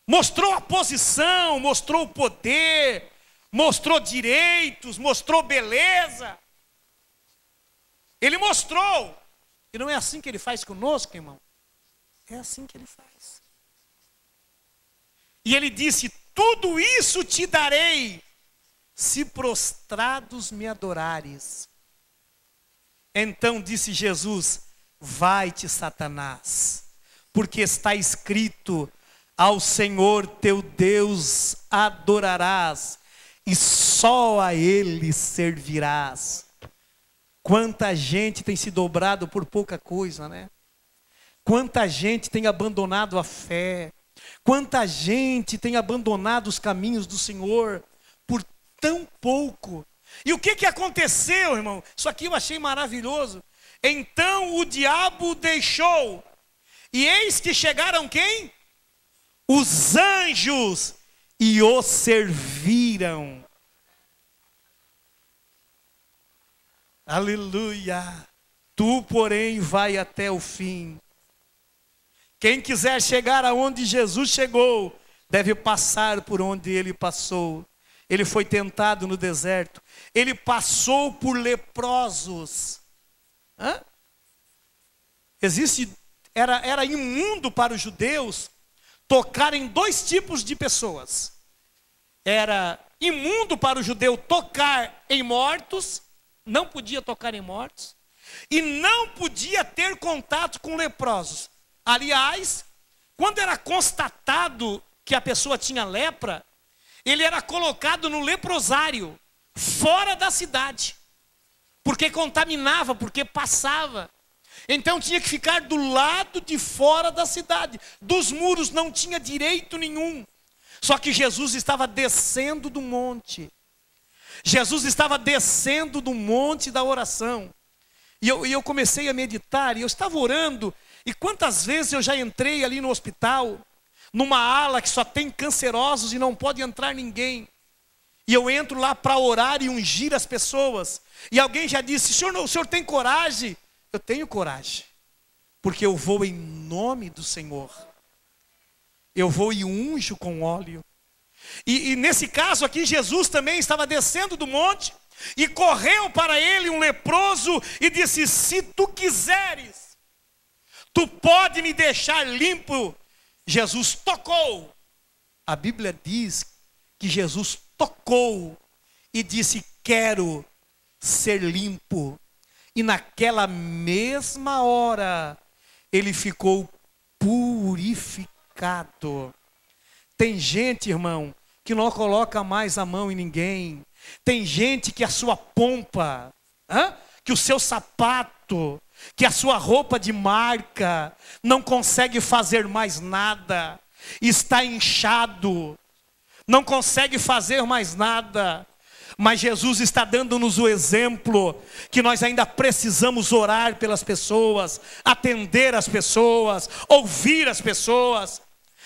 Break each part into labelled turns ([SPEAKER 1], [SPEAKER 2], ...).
[SPEAKER 1] mostrou a posição, mostrou o poder, mostrou direitos, mostrou beleza. Ele mostrou. E não é assim que ele faz conosco, irmão? É assim que ele faz. E ele disse: tudo isso te darei, se prostrados me adorares. Então disse Jesus: vai-te, Satanás, porque está escrito: ao Senhor teu Deus adorarás, e só a Ele servirás. Quanta gente tem se dobrado por pouca coisa, né? Quanta gente tem abandonado a fé. Quanta gente tem abandonado os caminhos do Senhor por tão pouco. E o que aconteceu, irmão? Isso aqui eu achei maravilhoso. Então o diabo deixou. E eis que chegaram quem? Os anjos, e o serviram. Aleluia. Tu, porém, vai até o fim. Quem quiser chegar aonde Jesus chegou, deve passar por onde ele passou. Ele foi tentado no deserto. Ele passou por leprosos. Era imundo para os judeus tocar em dois tipos de pessoas. Era imundo para o judeu tocar em mortos, não podia tocar em mortos, e não podia ter contato com leprosos. Aliás, quando era constatado que a pessoa tinha lepra, ele era colocado no leprosário, fora da cidade, porque contaminava, porque passava. Então tinha que ficar do lado de fora da cidade, dos muros, não tinha direito nenhum. Só que Jesus estava descendo do monte. Jesus estava descendo do monte da oração. E eu comecei a meditar, e eu estava orando. E quantas vezes eu já entrei ali no hospital, numa ala que só tem cancerosos e não pode entrar ninguém. E eu entro lá para orar e ungir as pessoas. E alguém já disse: o senhor tem coragem? Eu tenho coragem, porque eu vou em nome do Senhor. Eu vou e unjo com óleo. E nesse caso aqui, Jesus também estava descendo do monte, e correu para ele um leproso e disse: se tu quiseres, tu pode me deixar limpo. Jesus tocou. A Bíblia diz que Jesus tocou e disse: quero ser limpo. E naquela mesma hora, ele ficou purificado. Tem gente, irmão, que não coloca mais a mão em ninguém. Tem gente que a sua pompa, que o seu sapato, que a sua roupa de marca, não consegue fazer mais nada. Está inchado, não consegue fazer mais nada. Mas Jesus está dando-nos o exemplo que nós ainda precisamos orar pelas pessoas, atender as pessoas, ouvir as pessoas.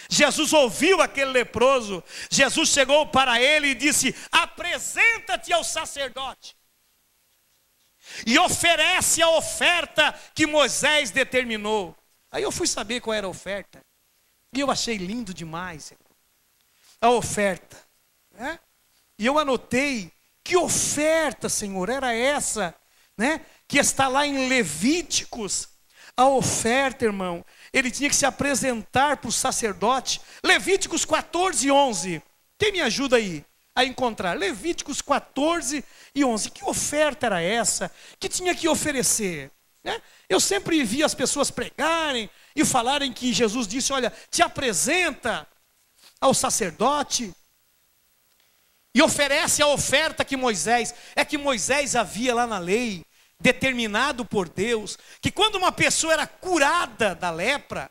[SPEAKER 1] Jesus ouviu aquele leproso. Jesus chegou para ele e disse: apresenta-te ao sacerdote e oferece a oferta que Moisés determinou. Aí eu fui saber qual era a oferta, e eu achei lindo demais a oferta, né? E eu anotei: que oferta, Senhor, era essa, né? Que está lá em Levíticos. A oferta, irmão, ele tinha que se apresentar para o sacerdote. Levíticos 14, 11. Quem me ajuda aí a encontrar? Levíticos 14 e 11. Que oferta era essa que tinha que oferecer, né? Eu sempre vi as pessoas pregarem e falarem que Jesus disse: olha, te apresenta ao sacerdote e oferece a oferta que Moisés. É que Moisés havia lá na lei, determinado por Deus, que quando uma pessoa era curada da lepra,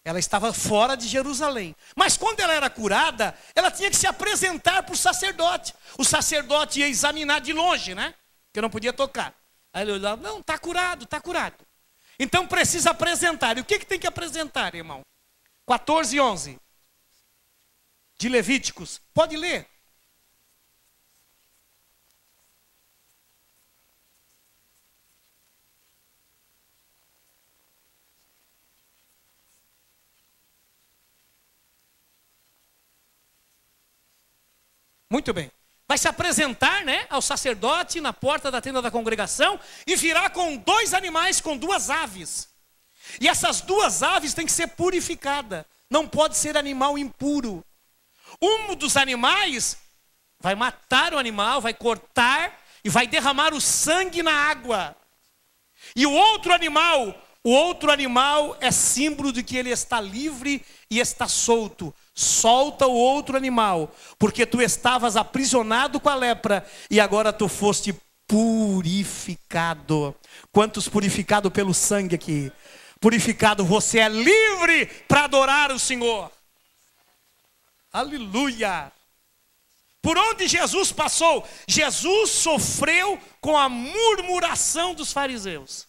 [SPEAKER 1] ela estava fora de Jerusalém. Mas quando ela era curada, ela tinha que se apresentar para o sacerdote. O sacerdote ia examinar de longe, né? Porque não podia tocar. Aí ele olhava: não, está curado, está curado. Então precisa apresentar. E o que tem que apresentar, irmão? 14 e 11. De Levíticos. Pode ler. Muito bem. Vai se apresentar, né, ao sacerdote na porta da tenda da congregação e virá com 2 animais, com 2 aves. E essas 2 aves têm que ser purificadas. Não pode ser animal impuro. Um dos animais vai matar o animal, vai cortar e vai derramar o sangue na água. E o outro animal é símbolo de que ele está livre e está solto. Solta o outro animal, porque tu estavas aprisionado com a lepra e agora tu foste purificado. Quantos purificados pelo sangue aqui? Purificado, você é livre para adorar o Senhor. Aleluia! Por onde Jesus passou? Jesus sofreu com a murmuração dos fariseus.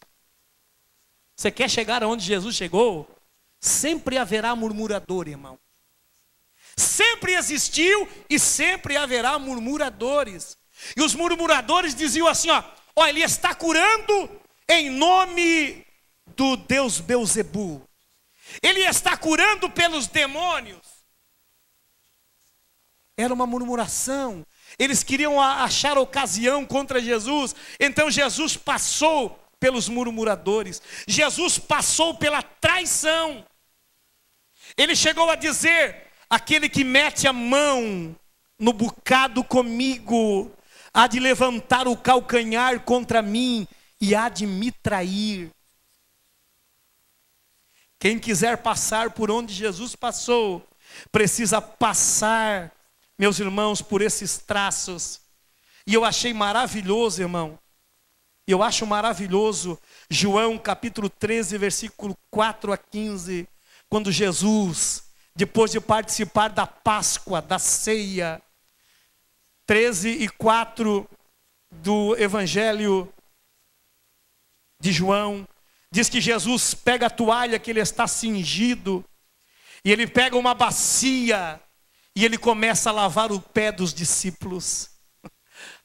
[SPEAKER 1] Você quer chegar aonde Jesus chegou? Sempre haverá murmurador, irmão. Sempre existiu e sempre haverá murmuradores. E os murmuradores diziam assim, ó, ele está curando em nome do Deus Belzebu. Ele está curando pelos demônios. Era uma murmuração. Eles queriam achar ocasião contra Jesus. Então Jesus passou pelos murmuradores. Jesus passou pela traição. Ele chegou a dizer: aquele que mete a mão no bocado comigo, há de levantar o calcanhar contra mim e há de me trair. Quem quiser passar por onde Jesus passou, precisa passar, meus irmãos, por esses traços. E eu achei maravilhoso, irmão. Eu acho maravilhoso João capítulo 13, versículo 4 a 15, quando Jesus, depois de participar da Páscoa, da ceia, 13 e 4 do Evangelho de João, diz que Jesus pega a toalha que ele está cingido, e ele pega uma bacia, e ele começa a lavar o pé dos discípulos.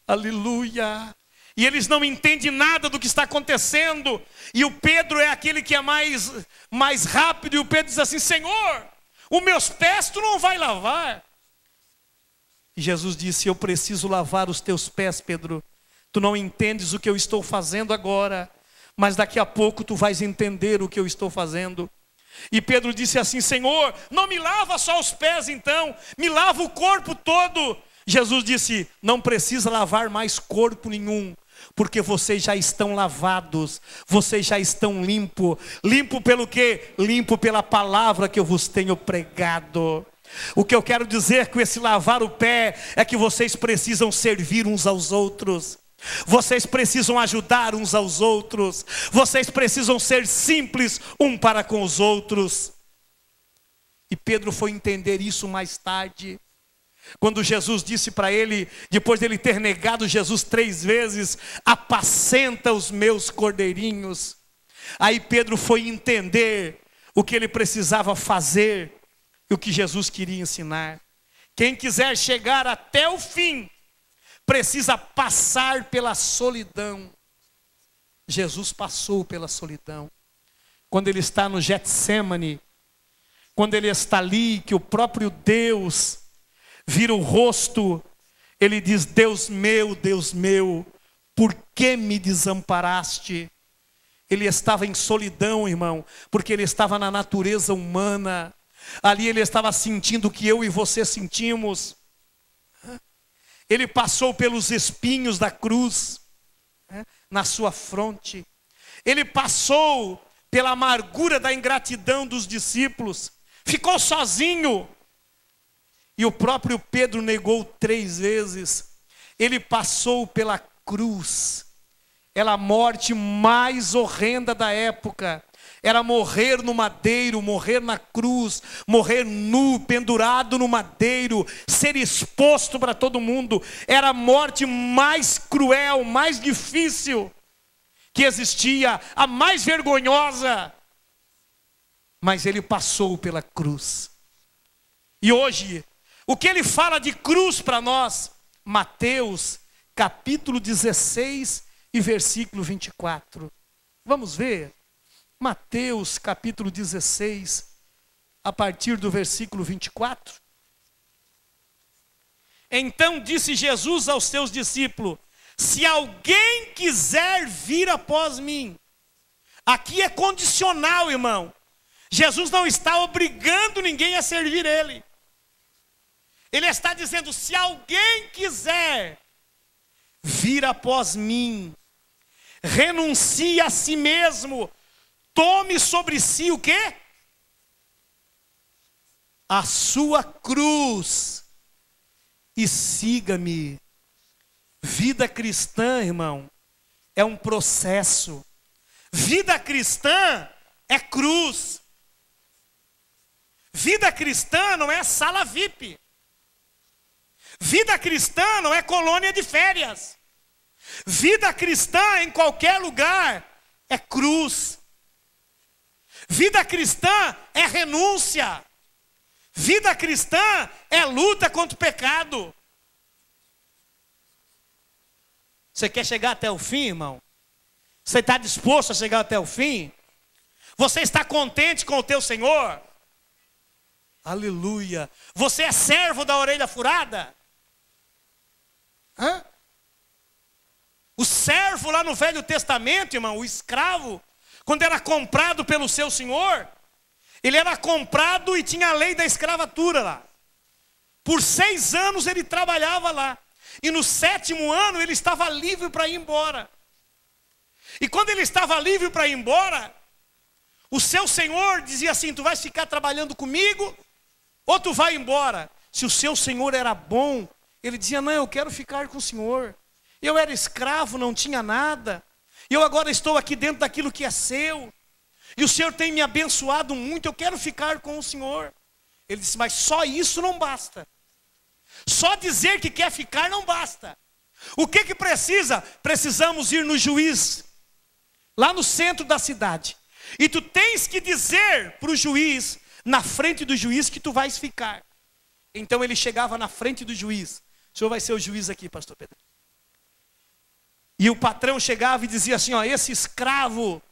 [SPEAKER 1] Aleluia! E eles não entendem nada do que está acontecendo, e o Pedro é aquele que é mais rápido, e o Pedro diz assim: Senhor, os meus pés tu não vai lavar. E Jesus disse: eu preciso lavar os teus pés, Pedro. Tu não entendes o que eu estou fazendo agora, mas daqui a pouco tu vais entender o que eu estou fazendo. E Pedro disse assim: Senhor, não me lava só os pés então, me lava o corpo todo. Jesus disse: não precisa lavar mais corpo nenhum, porque vocês já estão lavados, vocês já estão limpos. Limpo pelo quê? Limpo pela palavra que eu vos tenho pregado. O que eu quero dizer com esse lavar o pé é que vocês precisam servir uns aos outros. Vocês precisam ajudar uns aos outros. Vocês precisam ser simples um para com os outros. E Pedro foi entender isso mais tarde, quando Jesus disse para ele, depois dele ter negado Jesus 3 vezes: apacenta os meus cordeirinhos. Aí Pedro foi entender o que ele precisava fazer e o que Jesus queria ensinar. Quem quiser chegar até o fim precisa passar pela solidão. Jesus passou pela solidão. Quando ele está no Getsêmani, quando ele está ali, que o próprio Deus vira o rosto, ele diz: Deus meu, por que me desamparaste? Ele estava em solidão, irmão, porque ele estava na natureza humana. Ali ele estava sentindo o que eu e você sentimos. Ele passou pelos espinhos da cruz, na sua fronte. Ele passou pela amargura da ingratidão dos discípulos. Ficou sozinho. E o próprio Pedro negou 3 vezes. Ele passou pela cruz. Era a morte mais horrenda da época. Era morrer no madeiro, morrer na cruz, morrer nu, pendurado no madeiro, ser exposto para todo mundo. Era a morte mais cruel, mais difícil que existia, a mais vergonhosa. Mas ele passou pela cruz. E hoje, o que ele fala de cruz para nós? Mateus capítulo 16 e versículo 24. Vamos ver? Mateus capítulo 16, a partir do versículo 24. Então disse Jesus aos seus discípulos: se alguém quiser vir após mim. Aqui é condicional, irmão. Jesus não está obrigando ninguém a servir ele. Ele está dizendo: se alguém quiser vir após mim, renuncie a si mesmo, tome sobre si o quê? A sua cruz e siga-me. Vida cristã, irmão, é um processo. Vida cristã é cruz. Vida cristã não é sala VIP. Vida cristã não é colônia de férias. Vida cristã em qualquer lugar é cruz. Vida cristã é renúncia. Vida cristã é luta contra o pecado. Você quer chegar até o fim, irmão? Você está disposto a chegar até o fim? Você está contente com o teu Senhor? Aleluia. Você é servo da orelha furada? Hã? O servo lá no Velho Testamento, irmão, o escravo, quando era comprado pelo seu senhor, ele era comprado e tinha a lei da escravatura lá. Por 6 anos ele trabalhava lá. E no 7º ano ele estava livre para ir embora. E quando ele estava livre para ir embora, o seu senhor dizia assim: tu vais ficar trabalhando comigo ou tu vai embora? Se o seu senhor era bom, ele dizia: não, eu quero ficar com o senhor. Eu era escravo, não tinha nada. E eu agora estou aqui dentro daquilo que é seu. E o Senhor tem me abençoado muito, eu quero ficar com o Senhor. Ele disse: mas só isso não basta. Só dizer que quer ficar não basta. O que precisa? Precisamos ir no juiz, lá no centro da cidade. E tu tens que dizer para o juiz, na frente do juiz, que tu vais ficar. Então ele chegava na frente do juiz. O senhor vai ser o juiz aqui, pastor Pedro. E o patrão chegava e dizia assim: ó, esse escravo,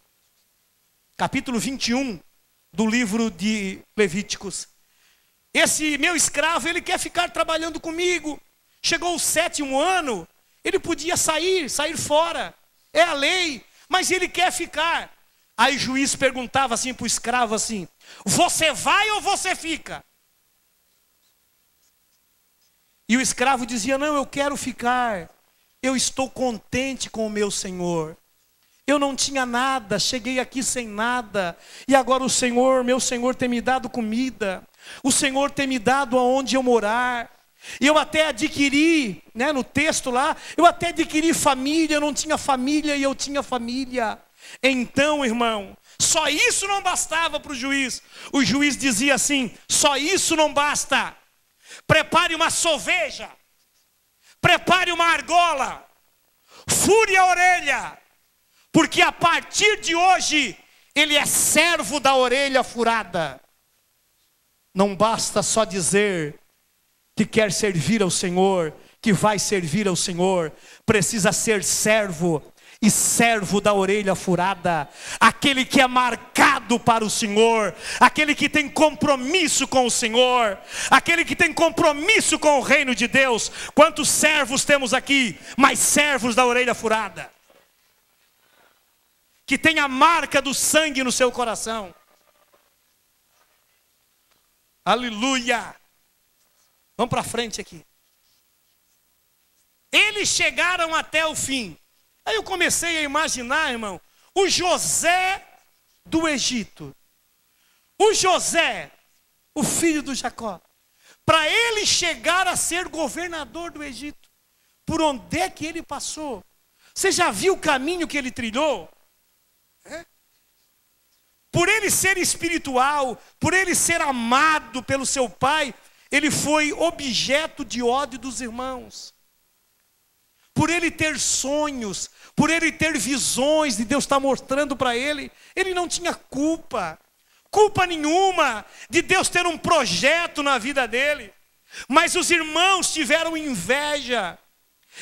[SPEAKER 1] capítulo 21 do livro de Levíticos, esse meu escravo, ele quer ficar trabalhando comigo. Chegou o 7º ano, ele podia sair fora, é a lei, mas ele quer ficar. Aí o juiz perguntava assim para o escravo assim: você vai ou você fica? E o escravo dizia: não, eu quero ficar. Eu estou contente com o meu senhor. Eu não tinha nada, cheguei aqui sem nada. E agora o Senhor, meu Senhor, tem me dado comida. O Senhor tem me dado aonde eu morar. E eu até adquiri, né, no texto lá, eu até adquiri família. Eu não tinha família e eu tinha família. Então, irmão, só isso não bastava para o juiz. O juiz dizia assim: só isso não basta. Prepare uma soveja. Prepare uma argola. Fure a orelha. Porque a partir de hoje, ele é servo da orelha furada. Não basta só dizer que quer servir ao Senhor, que vai servir ao Senhor. Precisa ser servo, e servo da orelha furada. Aquele que é marcado para o Senhor, aquele que tem compromisso com o Senhor, aquele que tem compromisso com o reino de Deus. Quantos servos temos aqui? Mas servos da orelha furada, que tem a marca do sangue no seu coração. Aleluia. Vamos para frente aqui. Eles chegaram até o fim. Aí eu comecei a imaginar, irmão, o José do Egito. O José, o filho do Jacó. Para ele chegar a ser governador do Egito, por onde é que ele passou? Você já viu o caminho que ele trilhou? Por ele ser espiritual, por ele ser amado pelo seu pai, ele foi objeto de ódio dos irmãos. Por ele ter sonhos, por ele ter visões de Deus estar mostrando para ele, ele não tinha culpa nenhuma de Deus ter um projeto na vida dele. Mas os irmãos tiveram inveja.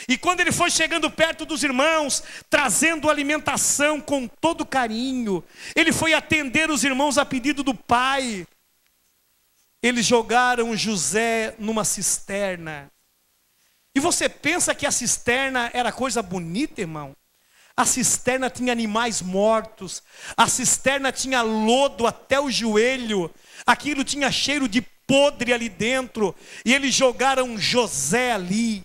[SPEAKER 1] E quando ele foi chegando perto dos irmãos, trazendo alimentação com todo carinho, ele foi atender os irmãos a pedido do pai. Eles jogaram José numa cisterna. E você pensa que a cisterna era coisa bonita, irmão? A cisterna tinha animais mortos, a cisterna tinha lodo até o joelho, aquilo tinha cheiro de podre ali dentro, e eles jogaram José ali.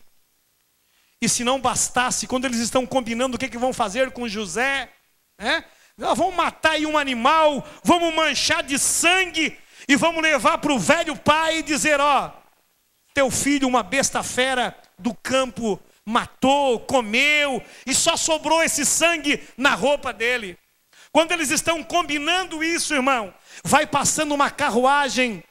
[SPEAKER 1] E se não bastasse, quando eles estão combinando o que vão fazer com José, vamos matar aí um animal, vamos manchar de sangue, e vamos levar para o velho pai e dizer, ó, teu filho, uma besta fera do campo, matou, comeu, e só sobrou esse sangue na roupa dele. Quando eles estão combinando isso, irmão, vai passando uma carruagem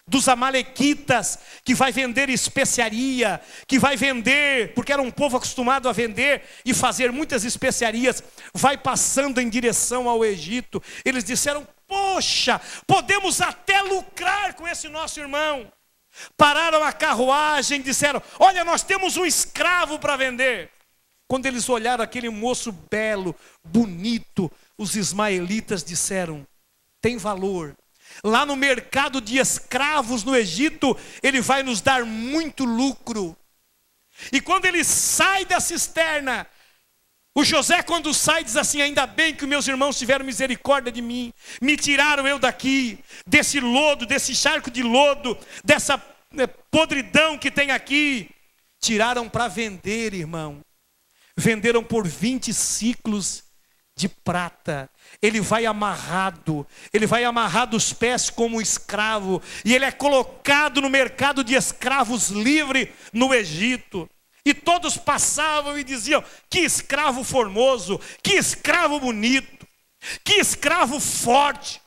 [SPEAKER 1] dos amalequitas, que vai vender especiaria, que vai vender, porque era um povo acostumado a vender e fazer muitas especiarias, vai passando em direção ao Egito. Eles disseram, poxa, podemos até lucrar com esse nosso irmão. Pararam a carruagem, disseram, olha, nós temos um escravo para vender. Quando eles olharam aquele moço belo, bonito, os ismaelitas disseram, tem valor. Lá no mercado de escravos no Egito, ele vai nos dar muito lucro. E quando ele sai da cisterna, o José, quando sai, diz assim, ainda bem que meus irmãos tiveram misericórdia de mim, me tiraram eu daqui, desse lodo, desse charco de lodo, dessa podridão que tem aqui. Tiraram para vender, irmão. Venderam por 20 ciclos de prata. Ele vai amarrado os pés como escravo, e ele é colocado no mercado de escravos livre no Egito. E todos passavam e diziam, que escravo formoso, que escravo bonito, que escravo forte.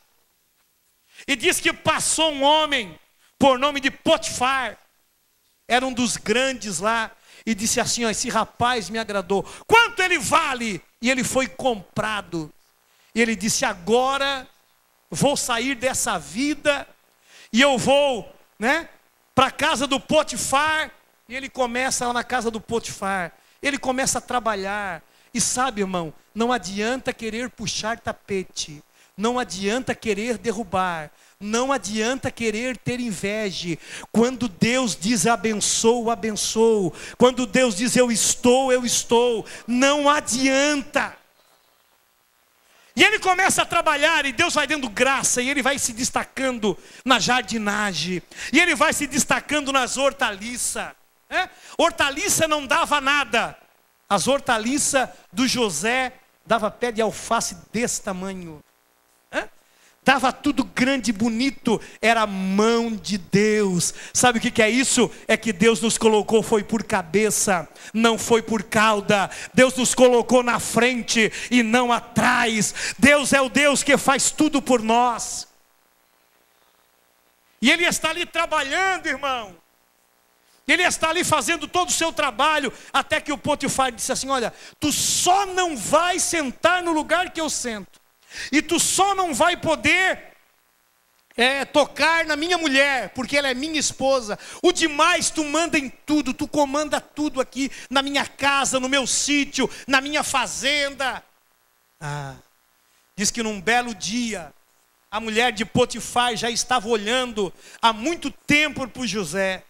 [SPEAKER 1] E diz que passou um homem por nome de Potifar, era um dos grandes lá, e disse assim, ó, esse rapaz me agradou, quanto ele vale? E ele foi comprado. E ele disse, agora vou sair dessa vida e eu vou, para a casa do Potifar. E ele começa lá na casa do Potifar, ele começa a trabalhar. E sabe, irmão, não adianta querer puxar tapete, não adianta querer derrubar, não adianta querer ter inveja. Quando Deus diz abençoo, abençoo. Quando Deus diz eu estou, não adianta. E ele começa a trabalhar, e Deus vai dando graça, e ele vai se destacando na jardinagem, e ele vai se destacando nas hortaliças. Hortaliça não dava nada. As hortaliças do José dava pé de alface desse tamanho. Dava tudo grande e bonito, era a mão de Deus. Sabe o que é isso? É que Deus nos colocou, foi por cabeça, não foi por cauda. Deus nos colocou na frente e não atrás. Deus é o Deus que faz tudo por nós. E Ele está ali trabalhando, irmão. Ele está ali fazendo todo o seu trabalho, até que o Potifar disse assim, olha, tu só não vai sentar no lugar que eu sento. E tu só não vai poder tocar na minha mulher, porque ela é minha esposa. O demais tu manda em tudo, tu comanda tudo aqui, na minha casa, no meu sítio, na minha fazenda. Diz que num belo dia, a mulher de Potifar já estava olhando há muito tempo para o José.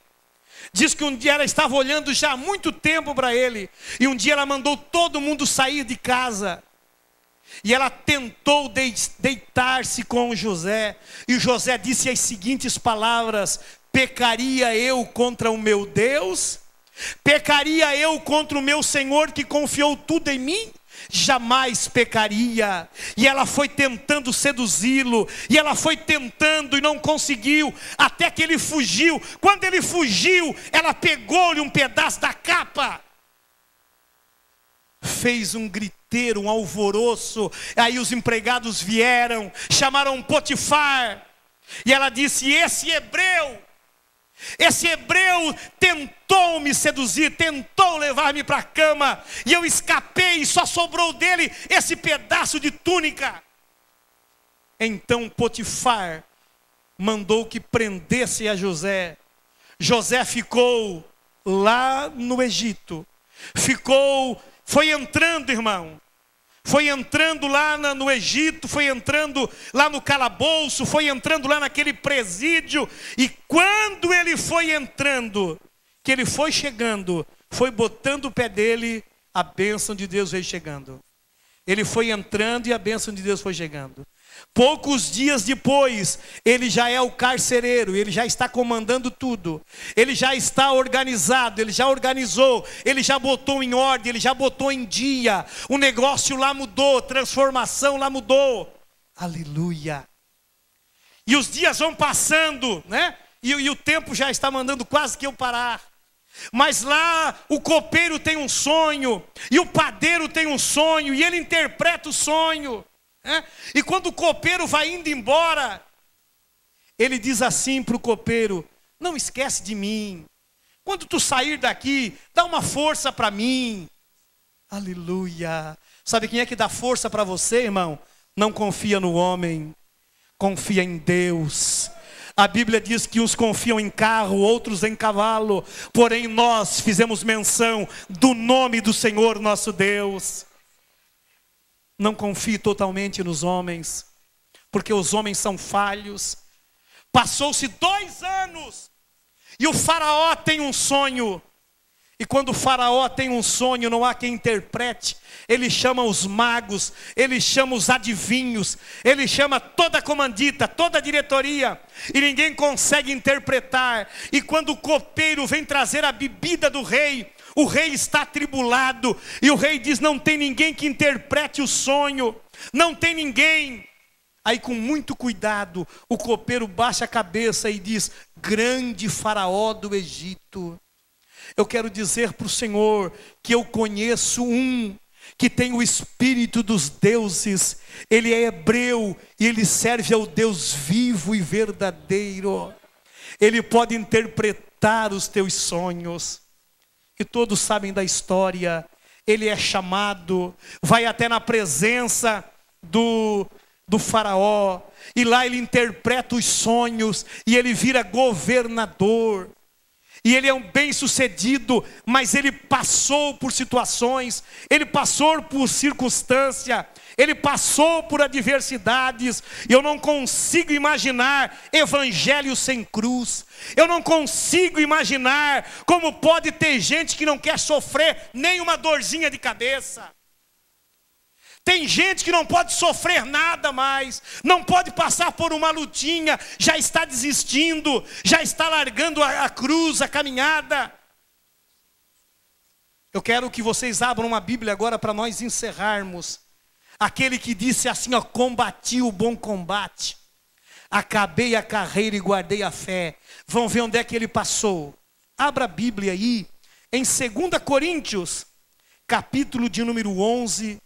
[SPEAKER 1] Diz que um dia ela estava olhando já há muito tempo para ele. E um dia ela mandou todo mundo sair de casa. E ela tentou deitar-se com José. E José disse as seguintes palavras: pecaria eu contra o meu Deus? Pecaria eu contra o meu Senhor que confiou tudo em mim? Jamais pecaria. E ela foi tentando seduzi-lo, e ela foi tentando e não conseguiu, até que ele fugiu. Quando ele fugiu, ela pegou-lhe um pedaço da capa, fez um griteiro, um alvoroço. Aí os empregados vieram, chamaram Potifar, e ela disse: esse hebreu tentou me seduzir, tentou levar-me para a cama, e eu escapei, e só sobrou dele esse pedaço de túnica. Então Potifar mandou que prendesse a José. José ficou lá no Egito, foi entrando, irmão, foi entrando lá no Egito, foi entrando lá no calabouço, foi entrando lá naquele presídio. E quando ele foi entrando, que ele foi chegando, foi botando o pé dele, a bênção de Deus veio chegando. Ele foi entrando e a bênção de Deus foi chegando. Poucos dias depois, ele já é o carcereiro, ele já está comandando tudo. Ele já está organizado, ele já organizou, ele já botou em ordem, ele já botou em dia. O negócio lá mudou, transformação lá mudou. Aleluia. E os dias vão passando, né? E o tempo já está mandando quase que eu parar. Mas lá o copeiro tem um sonho, e o padeiro tem um sonho, e ele interpreta o sonho. E quando o copeiro vai indo embora, ele diz assim para o copeiro: não esquece de mim. Quando tu sair daqui, dá uma força para mim. Aleluia. Sabe quem é que dá força para você, irmão? Não confia no homem, confia em Deus. A Bíblia diz que uns confiam em carro, outros em cavalo. Porém nós fizemos menção do nome do Senhor nosso Deus. Não confie totalmente nos homens, porque os homens são falhos. Passou-se 2 anos e o faraó tem um sonho. E quando o faraó tem um sonho, não há quem interprete. Ele chama os magos, ele chama os adivinhos, ele chama toda a comandita, toda a diretoria, e ninguém consegue interpretar. E quando o copeiro vem trazer a bebida do rei, o rei está atribulado, e o rei diz: não tem ninguém que interprete o sonho, não tem ninguém. Aí com muito cuidado, o copeiro baixa a cabeça e diz: grande faraó do Egito. Eu quero dizer para o Senhor que eu conheço um que tem o espírito dos deuses. Ele é hebreu e ele serve ao Deus vivo e verdadeiro. Ele pode interpretar os teus sonhos. E todos sabem da história. Ele é chamado, vai até na presença do faraó, e lá ele interpreta os sonhos, e ele vira governador. E ele é um bem-sucedido, mas ele passou por situações, ele passou por circunstância, ele passou por adversidades. E eu não consigo imaginar evangelho sem cruz. Eu não consigo imaginar como pode ter gente que não quer sofrer nem uma dorzinha de cabeça. Tem gente que não pode sofrer nada mais, não pode passar por uma lutinha, já está desistindo, já está largando a cruz, a caminhada. Eu quero que vocês abram uma Bíblia agora para nós encerrarmos. Aquele que disse assim, ó: combati o bom combate, acabei a carreira e guardei a fé. Vão ver onde é que ele passou. Abra a Bíblia aí, em 2 Coríntios, capítulo de número 11,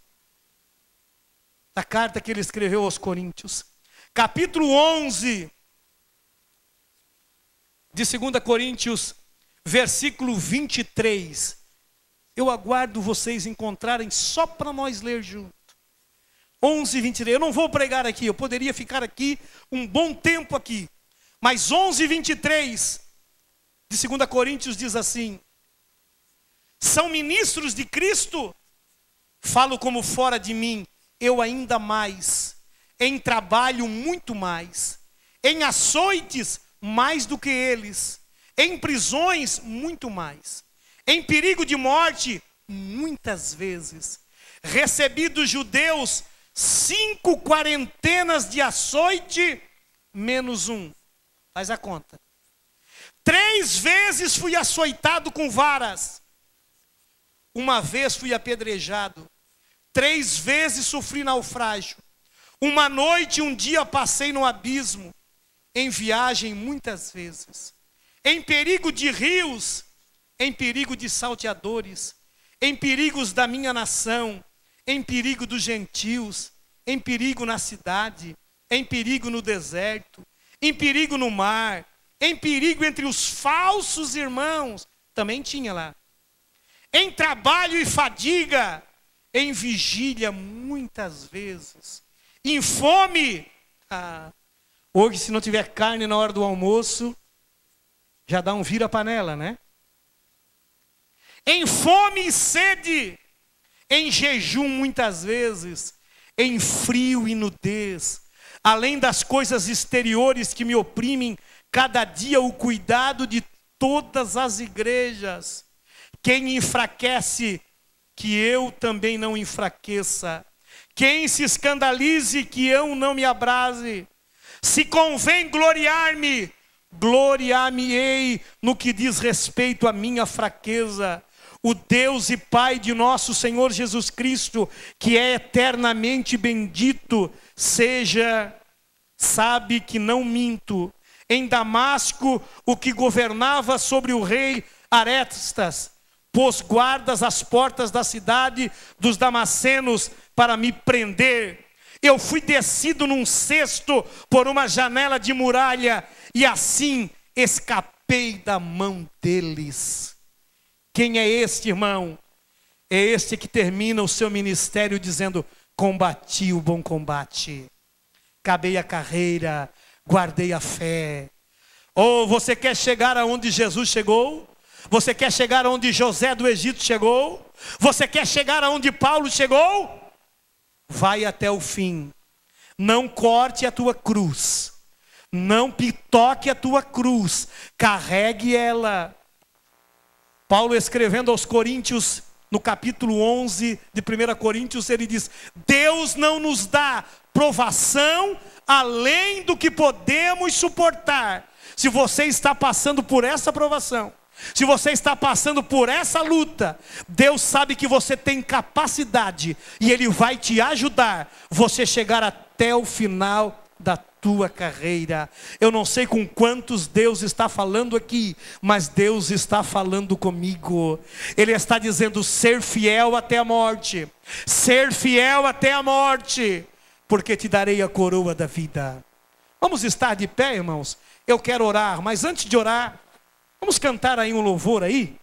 [SPEAKER 1] da carta que ele escreveu aos Coríntios. Capítulo 11, de 2 Coríntios, versículo 23. Eu aguardo vocês encontrarem só para nós ler junto. 11, 23. Eu não vou pregar aqui, eu poderia ficar aqui um bom tempo aqui. Mas 11, 23 de 2 Coríntios diz assim: são ministros de Cristo? Falo como fora de mim. Eu ainda mais, em trabalho muito mais, em açoites mais do que eles, em prisões muito mais, em perigo de morte muitas vezes. Recebi dos judeus 5 quarentenas de açoite, menos um. Faz a conta. 3 vezes fui açoitado com varas. Uma vez fui apedrejado. 3 vezes sofri naufrágio. Uma noite e um dia passei no abismo. Em viagem muitas vezes. Em perigo de rios. Em perigo de salteadores. Em perigos da minha nação. Em perigo dos gentios. Em perigo na cidade. Em perigo no deserto. Em perigo no mar. Em perigo entre os falsos irmãos. Também tinha lá. Em trabalho e fadiga. Em vigília muitas vezes. Em fome. Hoje, se não tiver carne na hora do almoço, já dá um vira-panela, né? Em fome e sede. Em jejum muitas vezes. Em frio e nudez. Além das coisas exteriores que me oprimem, cada dia o cuidado de todas as igrejas. Quem enfraquece, que eu também não enfraqueça. Quem se escandalize, que eu não me abrase. Se convém gloriar-me, gloriar-me-ei no que diz respeito à minha fraqueza. O Deus e Pai de nosso Senhor Jesus Cristo, que é eternamente bendito, sabe que não minto. Em Damasco, o que governava sobre o rei Arestas, pôs guardas às portas da cidade dos damascenos para me prender. Eu fui descido num cesto por uma janela de muralha e assim escapei da mão deles. Quem é este, irmão? É este que termina o seu ministério dizendo: combati o bom combate, acabei a carreira, guardei a fé. Ou você quer chegar aonde Jesus chegou? Você quer chegar aonde José do Egito chegou? Você quer chegar aonde Paulo chegou? Vai até o fim. Não corte a tua cruz. Não pitoque a tua cruz. Carregue ela. Paulo, escrevendo aos Coríntios, no capítulo 11 de 1 Coríntios, ele diz: Deus não nos dá provação além do que podemos suportar. Se você está passando por essa provação, se você está passando por essa luta, Deus sabe que você tem capacidade e Ele vai te ajudar você chegar até o final da tua carreira. Eu não sei com quantos Deus está falando aqui, mas Deus está falando comigo. Ele está dizendo: ser fiel até a morte, ser fiel até a morte, porque te darei a coroa da vida. Vamos estar de pé, irmãos? Eu quero orar, mas antes de orar, vamos cantar aí um louvor aí,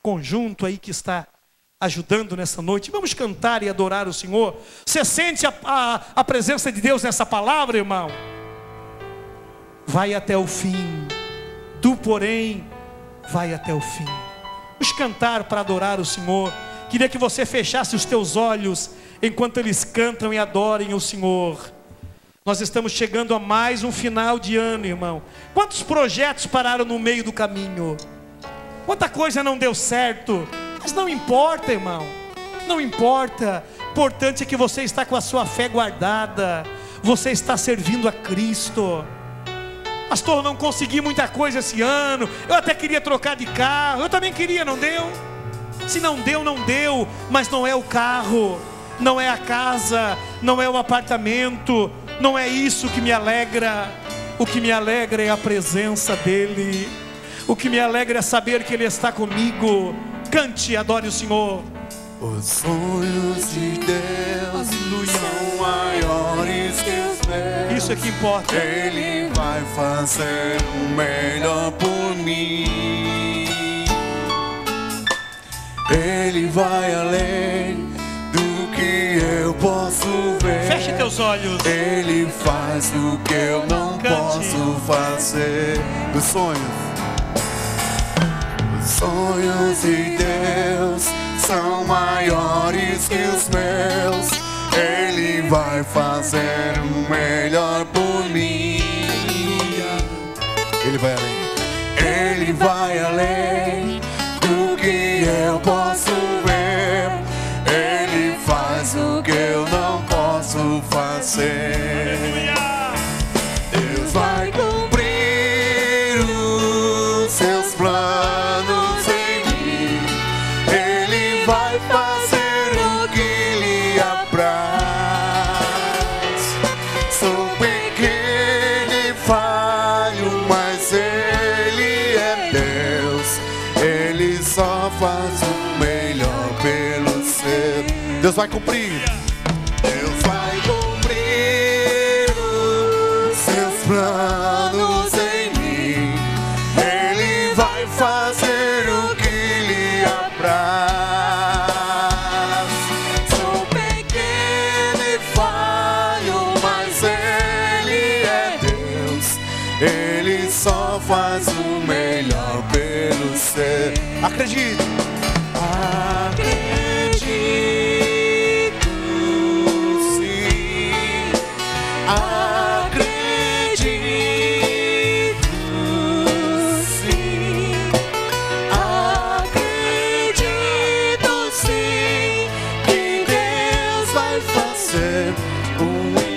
[SPEAKER 1] conjunto aí que está ajudando nessa noite. Vamos cantar e adorar o Senhor. Você sente a presença de Deus nessa palavra, irmão? Vai até o fim. Tu, porém, vai até o fim. Vamos cantar para adorar o Senhor. Queria que você fechasse os teus olhos enquanto eles cantam e adorem o Senhor. Nós estamos chegando a mais um final de ano, irmão. Quantos projetos pararam no meio do caminho? Quanta coisa não deu certo? Mas não importa, irmão. Não importa. O importante é que você está com a sua fé guardada. Você está servindo a Cristo. Pastor, não consegui muita coisa esse ano. Eu até queria trocar de carro. Eu também queria, não deu? Se não deu, não deu. Mas não é o carro, não é a casa, não é o apartamento. Não é isso que me alegra. O que me alegra é a presença dEle. O que me alegra é saber que Ele está comigo. Cante e adore o Senhor.
[SPEAKER 2] Os sonhos de Deus, aleluia, são maiores que os meus.
[SPEAKER 1] Isso é que importa.
[SPEAKER 2] Ele vai fazer o melhor por mim. Ele vai além do que eu posso ver.
[SPEAKER 1] Feche teus olhos.
[SPEAKER 2] Ele faz o que eu não posso fazer. Os sonhos de Deus são maiores que os meus. Ele vai fazer o melhor por mim. Ele vai além. Ele vai além do que eu posso ver. Ele faz o que eu não posso fazer. Deus vai cumprir os seus planos em mim. Ele vai fazer o que lhe apraz. Sou pequeno e falho, mas Ele é Deus. Ele só faz o melhor pelo seu. Deus vai cumprir. Deus vai cumprir os seus planos em mim. Ele vai fazer o que lhe apraz. Sou pequeno e falho, mas Ele é Deus. Ele só faz o melhor pelo seu. Acredite. ser um